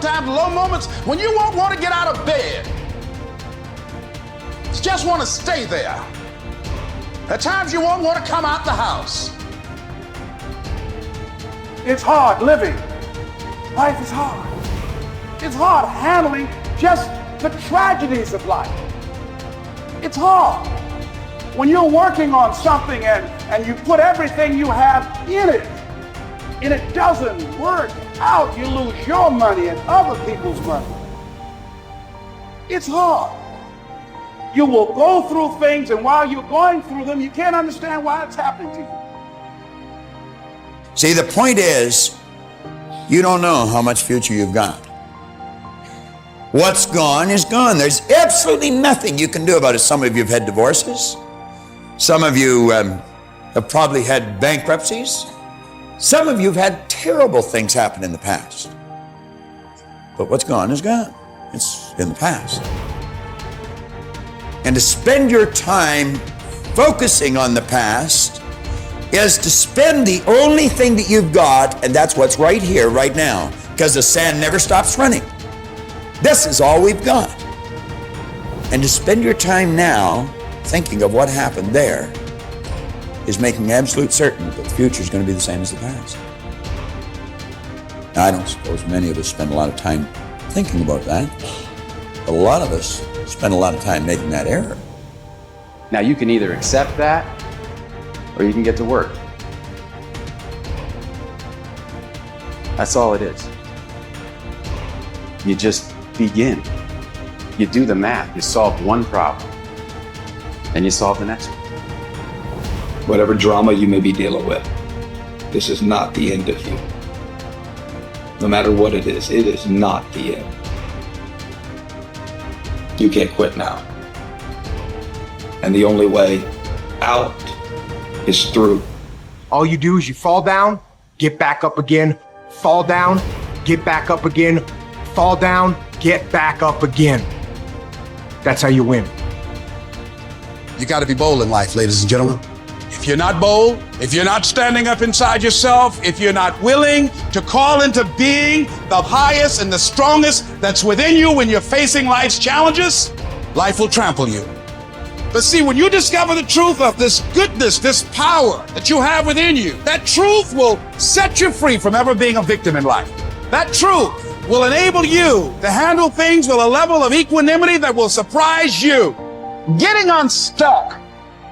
sometimes low moments when you won't want to get out of bed. You just want to stay there. At times you won't want to come out the house. It's hard living. Life is hard. It's hard handling just the tragedies of life. It's hard. When you're working on something and you put everything you have in it, and it doesn't work out, you lose your money and other people's money. It's hard. You will go through things, and while you're going through them, you can't understand why it's happening to you. See, the point is, you don't know how much future you've got. What's gone is gone. There's absolutely nothing you can do about it. Some of you have had divorces. Some of you have probably had bankruptcies. Some of you have had terrible things happen in the past. But what's gone is gone. It's in the past. And to spend your time focusing on the past is to spend the only thing that you've got, and that's what's right here, right now, because the sand never stops running. This is all we've got. And to spend your time now thinking of what happened there is making absolute certain that the future is going to be the same as the past. Now, I don't suppose many of us spend a lot of time thinking about that, but a lot of us spend a lot of time making that error. Now, you can either accept that or you can get to work. That's all it is. You just begin. You do the math. You solve one problem, and you solve the next one. Whatever drama you may be dealing with, this is not the end of you. No matter what it is not the end. You can't quit now. And the only way out is through. All you do is you fall down, get back up again, fall down, get back up again, fall down, get back up again. That's how you win. You got to be bold in life, ladies and gentlemen. If you're not bold, if you're not standing up inside yourself, if you're not willing to call into being the highest and the strongest that's within you when you're facing life's challenges, life will trample you. But see, when you discover the truth of this goodness, this power that you have within you, that truth will set you free from ever being a victim in life. That truth will enable you to handle things with a level of equanimity that will surprise you. Getting unstuck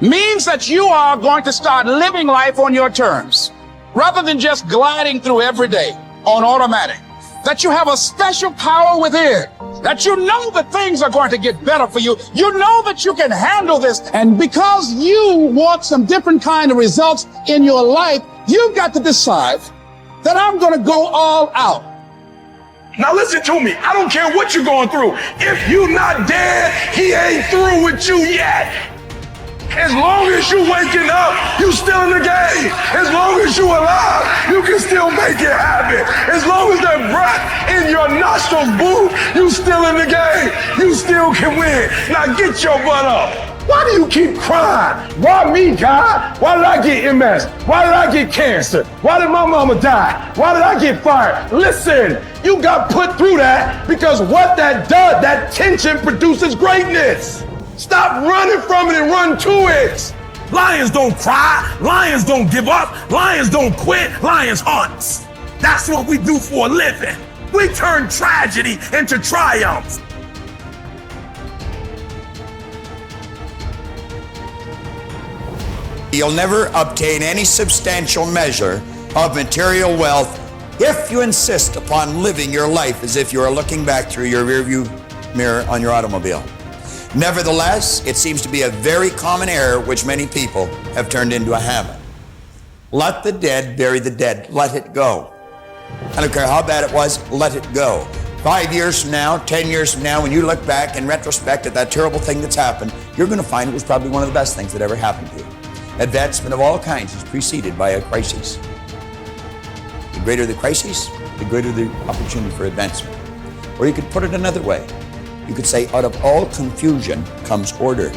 means that you are going to start living life on your terms, rather than just gliding through every day on automatic. That you have a special power within, that you know that things are going to get better for you. You know that you can handle this. And because you want some different kind of results in your life, you've got to decide that I'm going to go all out. Now listen to me. I don't care what you're going through. If you're not dead, he ain't through with you yet. As long as you waking up, you still in the game. As long as you alive, you can still make it happen. As long as that breath in your nostrils move, you still in the game. You still can win. Now get your butt up. Why do you keep crying? Why me, God? Why did I get MS? Why did I get cancer? Why did my mama die? Why did I get fired? Listen, you got put through that because what that does, that tension produces greatness. Stop running from it and run to it. Lions don't cry. Lions don't give up. Lions don't quit. Lions hunt. That's what we do for a living. We turn tragedy into triumph. You'll never obtain any substantial measure of material wealth if you insist upon living your life as if you are looking back through your rearview mirror on your automobile. Nevertheless, it seems to be a very common error which many people have turned into a habit. Let the dead bury the dead. Let it go. I don't care how bad it was, let it go. 5 years from now, 10 years from now, when you look back in retrospect at that terrible thing that's happened, you're going to find it was probably one of the best things that ever happened to you. Advancement of all kinds is preceded by a crisis. The greater the crisis, the greater the opportunity for advancement. Or you could put it another way. You could say, out of all confusion comes order,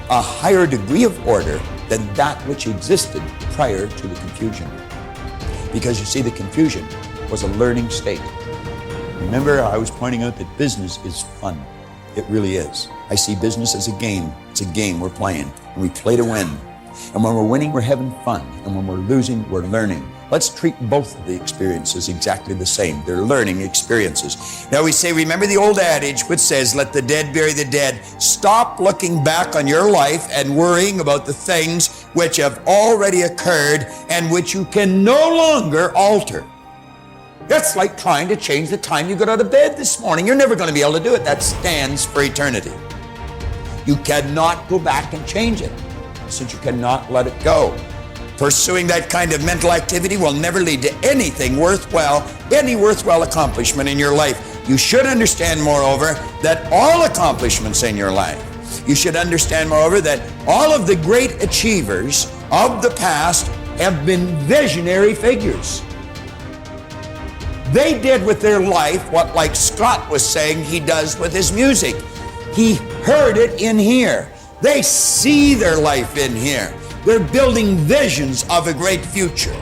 a higher degree of order than that which existed prior to the confusion. Because you see, the confusion was a learning state. Remember, I was pointing out that business is fun. It really is. I see business as a game. It's a game we're playing, and we play to win. And when we're winning, we're having fun. And when we're losing, we're learning. Let's treat both of the experiences exactly the same. They're learning experiences. Now we say, remember the old adage which says, let the dead bury the dead. Stop looking back on your life and worrying about the things which have already occurred and which you can no longer alter. That's like trying to change the time you got out of bed this morning. You're never going to be able to do it. That stands for eternity. You cannot go back and change it, since you cannot let it go. Pursuing that kind of mental activity will never lead to anything worthwhile, any worthwhile accomplishment in your life. You should understand, moreover, that all accomplishments in your life, you should understand, moreover, that all of the great achievers of the past have been visionary figures. They did with their life what, like Scott was saying, he does with his music. He heard it in here. They see their life in here. They're building visions of a great future.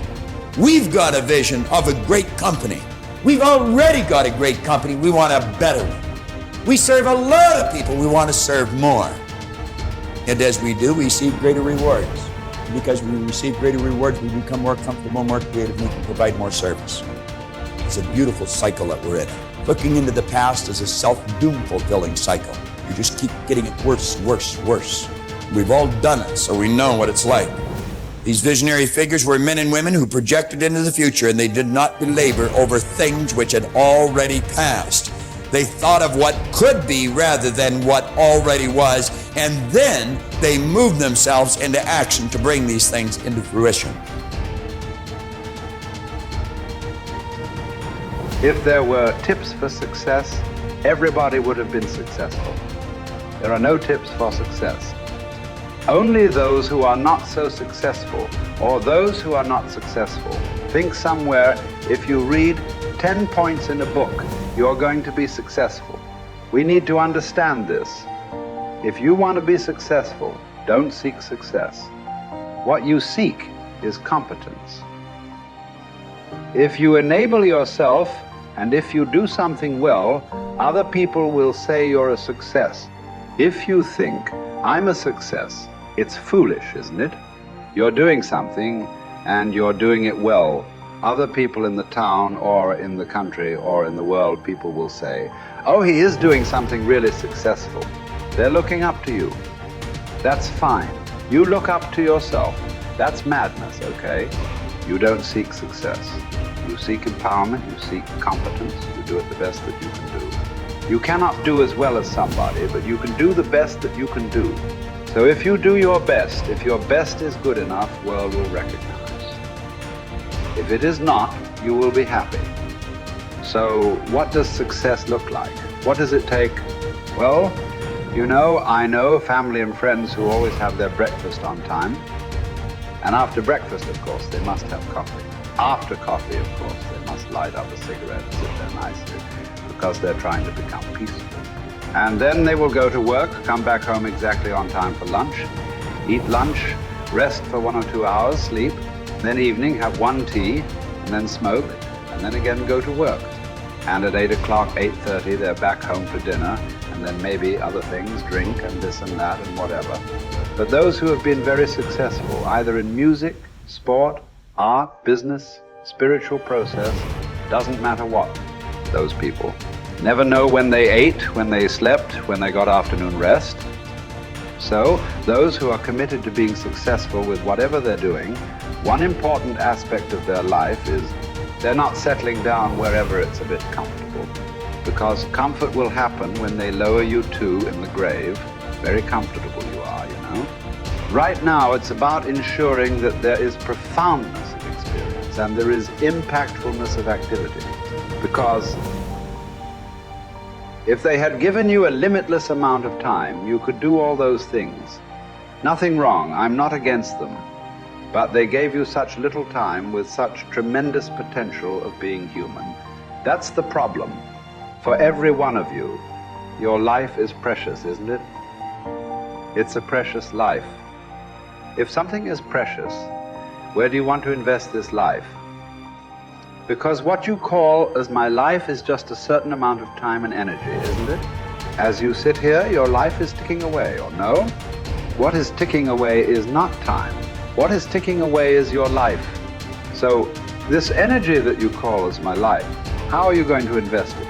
We've got a vision of a great company. We've already got a great company. We want a better one. We serve a lot of people. We want to serve more. And as we do, we receive greater rewards. Because we receive greater rewards, we become more comfortable, more creative, and we can provide more service. It's a beautiful cycle that we're in. Looking into the past is a self-doom fulfilling cycle. You just keep getting it worse, worse, worse. We've all done it, so we know what it's like. These visionary figures were men and women who projected into the future, and they did not belabor over things which had already passed. They thought of what could be rather than what already was, and then they moved themselves into action to bring these things into fruition. If there were tips for success, everybody would have been successful. There are no tips for success. Only those who are not so successful, or those who are not successful, think somewhere if you read 10 points in a book, you're going to be successful. We need to understand this. If you want to be successful, don't seek success. What you seek is competence. If you enable yourself, and if you do something well, other people will say you're a success. If you think, I'm a success, it's foolish, isn't it? You're doing something, and you're doing it well. Other people in the town, or in the country, or in the world, people will say, oh, he is doing something really successful. They're looking up to you. That's fine. You look up to yourself. That's madness, okay? You don't seek success. You seek empowerment, you seek competence, you do it the best that you can do. You cannot do as well as somebody, but you can do the best that you can do. So if you do your best, if your best is good enough, world will recognize. If it is not, you will be happy. So what does success look like? What does it take? Well, you know, I know family and friends who always have their breakfast on time. And after breakfast, of course, they must have coffee. After coffee, of course, they must light up a cigarette and sit there nicely because they're trying to become peaceful. And then they will go to work, come back home exactly on time for lunch, eat lunch, rest for 1 or 2 hours, sleep, then evening have 1 tea, and then smoke, and then again go to work. And at 8 o'clock, 8:30, they're back home for dinner, and then maybe other things, drink and this and that and whatever. But those who have been very successful, either in music, sport, art, business, spiritual process, doesn't matter what, those people never know when they ate, when they slept, when they got afternoon rest. So those who are committed to being successful with whatever they're doing, one important aspect of their life is they're not settling down wherever it's a bit comfortable, because comfort will happen when they lower you too in the grave. Very comfortable you are, you know. Right now it's about ensuring that there is profoundness of experience and there is impactfulness of activity, because if they had given you a limitless amount of time, you could do all those things. Nothing wrong, I'm not against them. But they gave you such little time with such tremendous potential of being human. That's the problem. For every one of you, your life is precious, isn't it? It's a precious life. If something is precious, where do you want to invest this life? Because what you call as my life is just a certain amount of time and energy, isn't it? As you sit here, your life is ticking away, or no? What is ticking away is not time. What is ticking away is your life. So this energy that you call as my life, how are you going to invest it?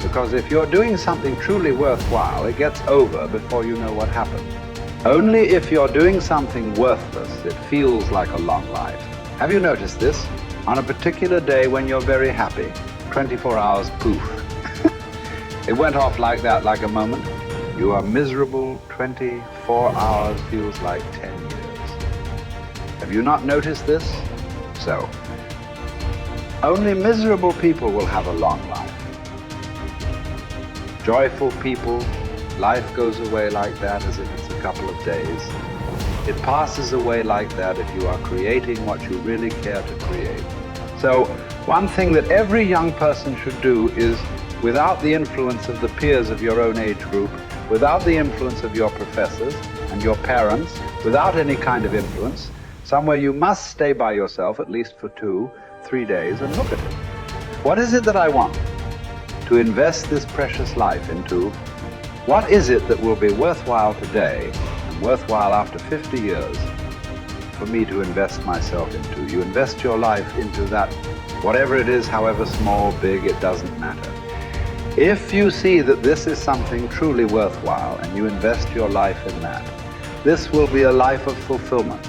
Because if you're doing something truly worthwhile, it gets over before you know what happened. Only if you're doing something worthless, it feels like a long life. Have you noticed this? On a particular day when you're very happy, 24 hours, poof. It went off like that, like a moment. You are miserable, 24 hours feels like 10 years. Have you not noticed this? So, only miserable people will have a long life. Joyful people, life goes away like that as if it's a couple of days. It passes away like that if you are creating what you really care to create. So, one thing that every young person should do is, without the influence of the peers of your own age group, without the influence of your professors and your parents, without any kind of influence, somewhere you must stay by yourself at least for 2-3 days and look at it. What is it that I want to invest this precious life into? What is it that will be worthwhile today and worthwhile after 50 years for me to invest myself into? You invest your life into that, whatever it is, however small, big, it doesn't matter. If you see that this is something truly worthwhile and you invest your life in that, this will be a life of fulfillment.